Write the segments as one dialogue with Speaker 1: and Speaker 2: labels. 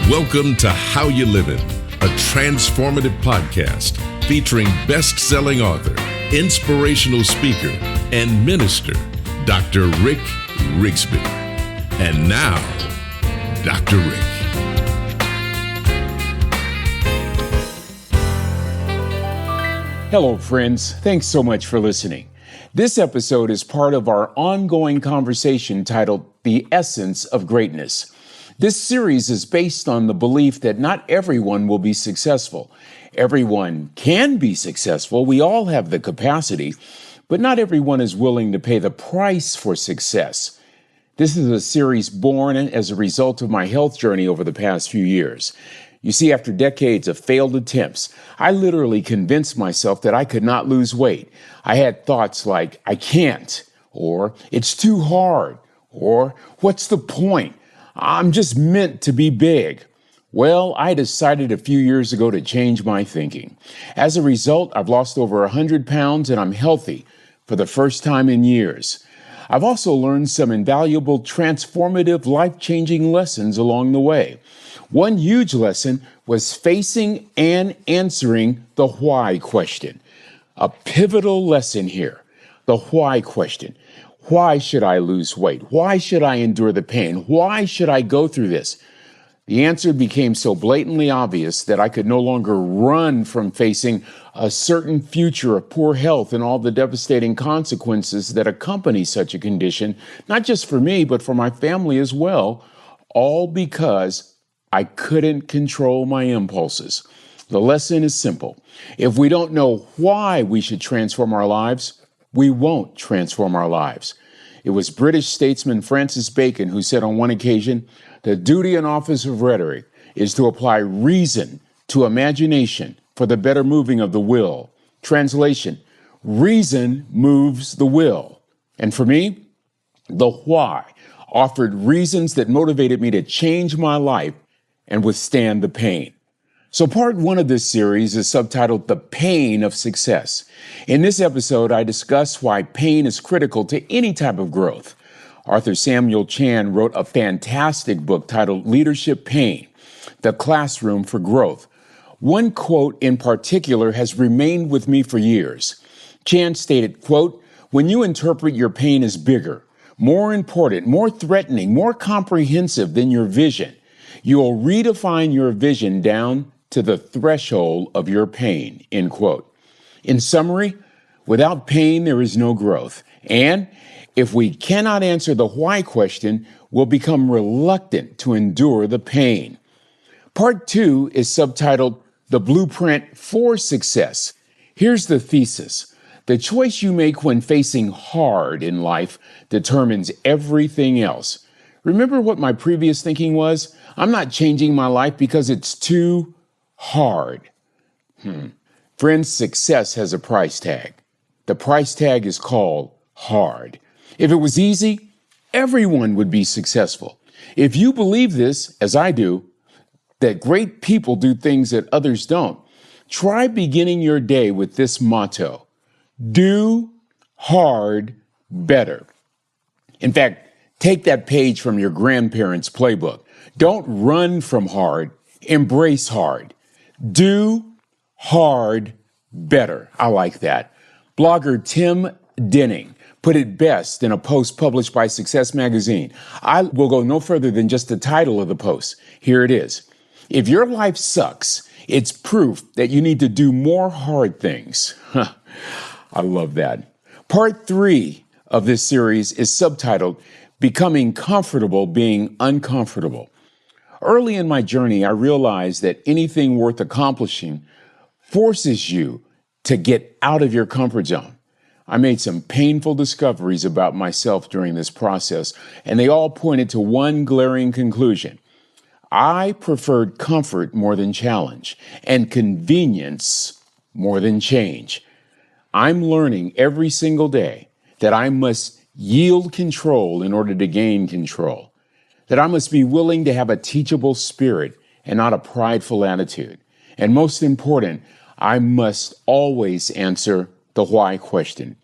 Speaker 1: Welcome to How You Livin, a transformative podcast featuring best-selling author, inspirational speaker, and minister, Dr. Rick Rigsby. And now, Dr. Rick.
Speaker 2: Hello, friends. Thanks so much for listening. This episode is part of our ongoing conversation titled The Essence of Greatness. This series is based on the belief that not everyone will be successful. Everyone can be successful. We all have the capacity, but not everyone is willing to pay the price for success. This is a series born as a result of my health journey over the past few years. You see, after decades of failed attempts, I literally convinced myself that I could not lose weight. I had thoughts like, I can't, or it's too hard, or what's the point? I'm just meant to be big. Well, I decided a few years ago to change my thinking. As a result, I've lost over 100 pounds and I'm healthy for the first time in years. I've also learned some invaluable, transformative, life-changing lessons along the way. One huge lesson was facing and answering the why question. A pivotal lesson here, the why question. Why should I lose weight? Why should I endure the pain? Why should I go through this? The answer became so blatantly obvious that I could no longer run from facing a certain future of poor health and all the devastating consequences that accompany such a condition, not just for me, but for my family as well, all because I couldn't control my impulses. The lesson is simple. If we don't know why we should transform our lives, we won't transform our lives. It was British statesman Francis Bacon who said on one occasion, the duty and office of rhetoric is to apply reason to imagination for the better moving of the will. Translation, reason moves the will. And for me, the why offered reasons that motivated me to change my life and withstand the pain. So part one of this series is subtitled The Pain of Success. In this episode, I discuss why pain is critical to any type of growth. Arthur Samuel Chan wrote a fantastic book titled Leadership Pain, The Classroom for Growth. One quote in particular has remained with me for years. Chan stated, quote, when you interpret your pain as bigger, more important, more threatening, more comprehensive than your vision, you'll redefine your vision down to the threshold of your pain, end quote. In summary, without pain, there is no growth. And if we cannot answer the why question, we'll become reluctant to endure the pain. Part two is subtitled The Blueprint for Success. Here's the thesis. The choice you make when facing hard in life determines everything else. Remember what my previous thinking was? I'm not changing my life because it's too hard. Friends, success has a price tag. The price tag is called hard. If it was easy, everyone would be successful. If you believe this, as I do, that great people do things that others don't, try beginning your day with this motto: do hard better. In fact, take that page from your grandparents' playbook. Don't run from hard, embrace hard. Do hard better. I like that. Blogger Tim Denning put it best in a post published by Success Magazine. I will go no further than just the title of the post. Here it is. If your life sucks, it's proof that you need to do more hard things. I love that. Part three of this series is subtitled Becoming Comfortable Being Uncomfortable. Early in my journey, I realized that anything worth accomplishing forces you to get out of your comfort zone. I made some painful discoveries about myself during this process, and they all pointed to one glaring conclusion. I preferred comfort more than challenge, and convenience more than change. I'm learning every single day that I must yield control in order to gain control. That I must be willing to have a teachable spirit and not a prideful attitude. And most important, I must always answer the why question.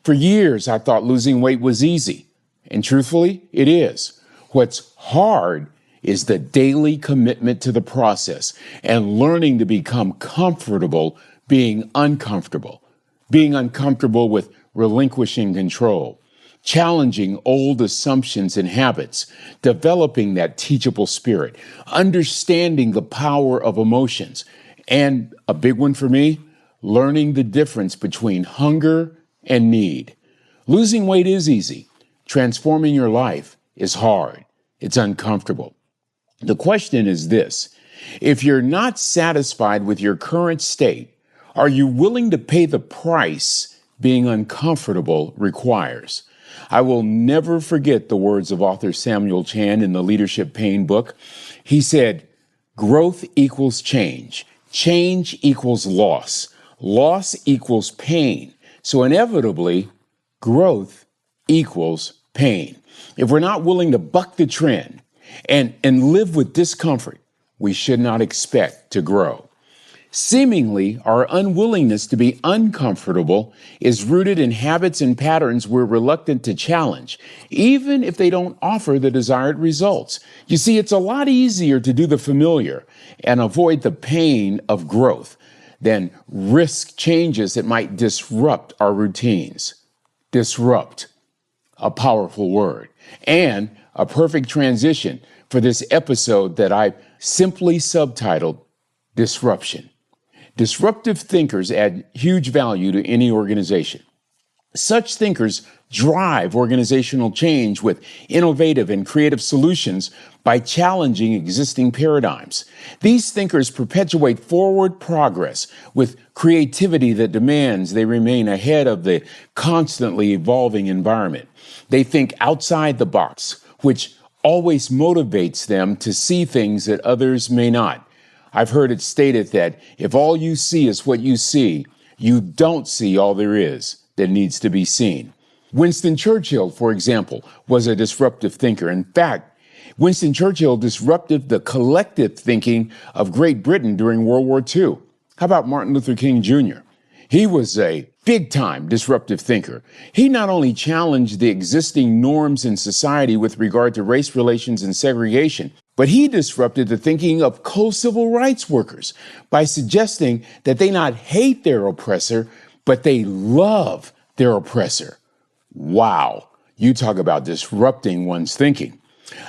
Speaker 2: For years, I thought losing weight was easy. And truthfully, it is. What's hard is the daily commitment to the process and learning to become comfortable being uncomfortable with relinquishing control, challenging old assumptions and habits, developing that teachable spirit, understanding the power of emotions, and a big one for me, learning the difference between hunger and need. Losing weight is easy. Transforming your life is hard. It's uncomfortable. The question is this: if you're not satisfied with your current state, are you willing to pay the price being uncomfortable requires? I will never forget the words of author Samuel Chan in the Leadership Pain book. He said, "Growth equals change. Change equals loss. Loss equals pain. So inevitably, growth equals pain." If we're not willing to buck the trend and live with discomfort, we should not expect to grow. Seemingly, our unwillingness to be uncomfortable is rooted in habits and patterns we're reluctant to challenge, even if they don't offer the desired results. You see, it's a lot easier to do the familiar and avoid the pain of growth than risk changes that might disrupt our routines. Disrupt, a powerful word, and a perfect transition for this episode that I've simply subtitled Disruption. Disruptive thinkers add huge value to any organization. Such thinkers drive organizational change with innovative and creative solutions by challenging existing paradigms. These thinkers perpetuate forward progress with creativity that demands they remain ahead of the constantly evolving environment. They think outside the box, which always motivates them to see things that others may not. I've heard it stated that if all you see is what you see, you don't see all there is that needs to be seen. Winston Churchill, for example, was a disruptive thinker. In fact, Winston Churchill disrupted the collective thinking of Great Britain during World War II. How about Martin Luther King Jr.? He was a big-time disruptive thinker. He not only challenged the existing norms in society with regard to race relations and segregation, but he disrupted the thinking of co-civil rights workers by suggesting that they not hate their oppressor, but they love their oppressor. Wow, you talk about disrupting one's thinking.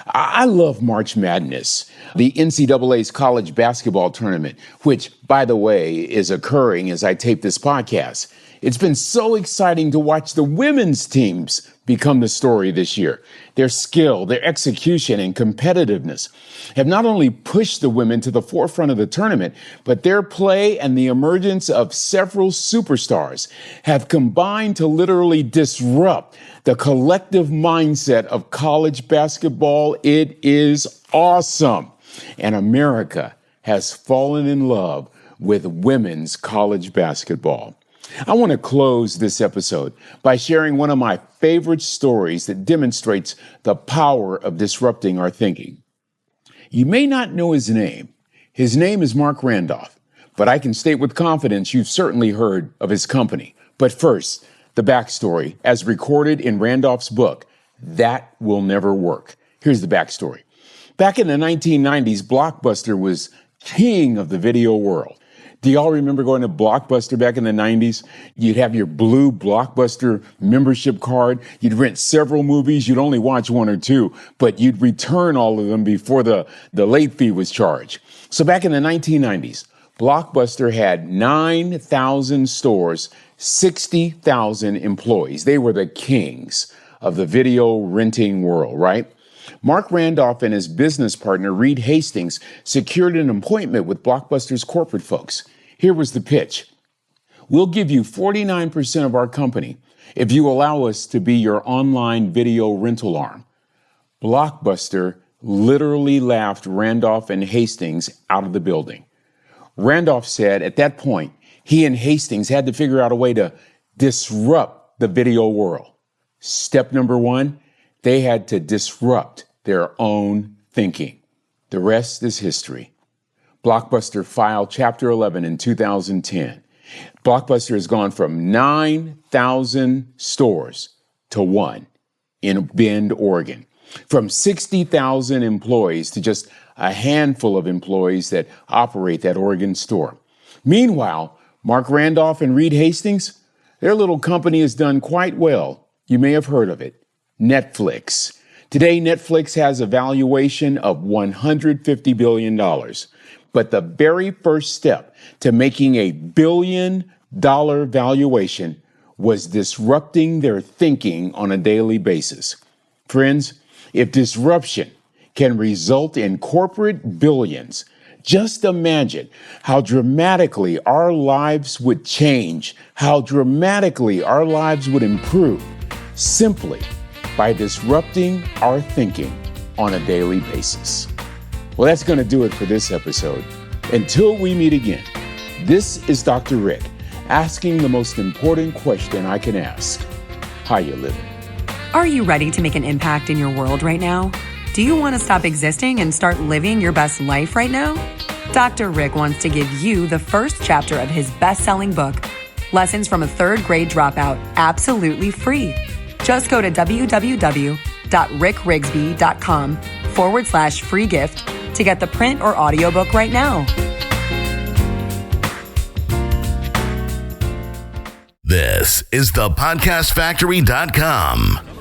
Speaker 2: I love March Madness, the NCAA's college basketball tournament, which, by the way, is occurring as I tape this podcast. It's been so exciting to watch the women's teams become the story this year. Their skill, their execution, and competitiveness have not only pushed the women to the forefront of the tournament, but their play and the emergence of several superstars have combined to literally disrupt the collective mindset of college basketball. It is awesome. And America has fallen in love with women's college basketball. I want to close this episode by sharing one of my favorite stories that demonstrates the power of disrupting our thinking. You may not know his name. His name is Mark Randolph, but I can state with confidence you've certainly heard of his company. But first, the backstory, as recorded in Randolph's book, That Will Never Work. Here's the backstory. Back in the 1990s, Blockbuster was king of the video world. Do y'all remember going to Blockbuster back in the 90s? You'd have your blue Blockbuster membership card. You'd rent several movies. You'd only watch one or two, but you'd return all of them before the late fee was charged. So back in the 1990s, Blockbuster had 9,000 stores, 60,000 employees. They were the kings of the video renting world, right? Mark Randolph and his business partner, Reed Hastings, secured an appointment with Blockbuster's corporate folks. Here was the pitch. We'll give you 49% of our company if you allow us to be your online video rental arm. Blockbuster literally laughed Randolph and Hastings out of the building. Randolph said at that point, he and Hastings had to figure out a way to disrupt the video world. Step number one, they had to disrupt their own thinking. The rest is history. Blockbuster filed Chapter 11 in 2010. Blockbuster has gone from 9,000 stores to one in Bend, Oregon. from 60,000 employees to just a handful of employees that operate that Oregon store. Meanwhile, Mark Randolph and Reed Hastings, their little company has done quite well. You may have heard of it, Netflix. Today, Netflix has a valuation of $150 billion. But the very first step to making a $1 billion valuation was disrupting their thinking on a daily basis. Friends, if disruption can result in corporate billions, just imagine how dramatically our lives would change, how dramatically our lives would improve simply by disrupting our thinking on a daily basis. Well, that's going to do it for this episode. Until we meet again, this is Dr. Rick asking the most important question I can ask. How you living?
Speaker 3: Are you ready to make an impact in your world right now? Do you want to stop existing and start living your best life right now? Dr. Rick wants to give you the first chapter of his best-selling book, Lessons from a Third Grade Dropout, absolutely free. Just go to www.rickrigsby.com/free gift to get the print or audiobook right now.
Speaker 1: This is thepodcastfactory.com.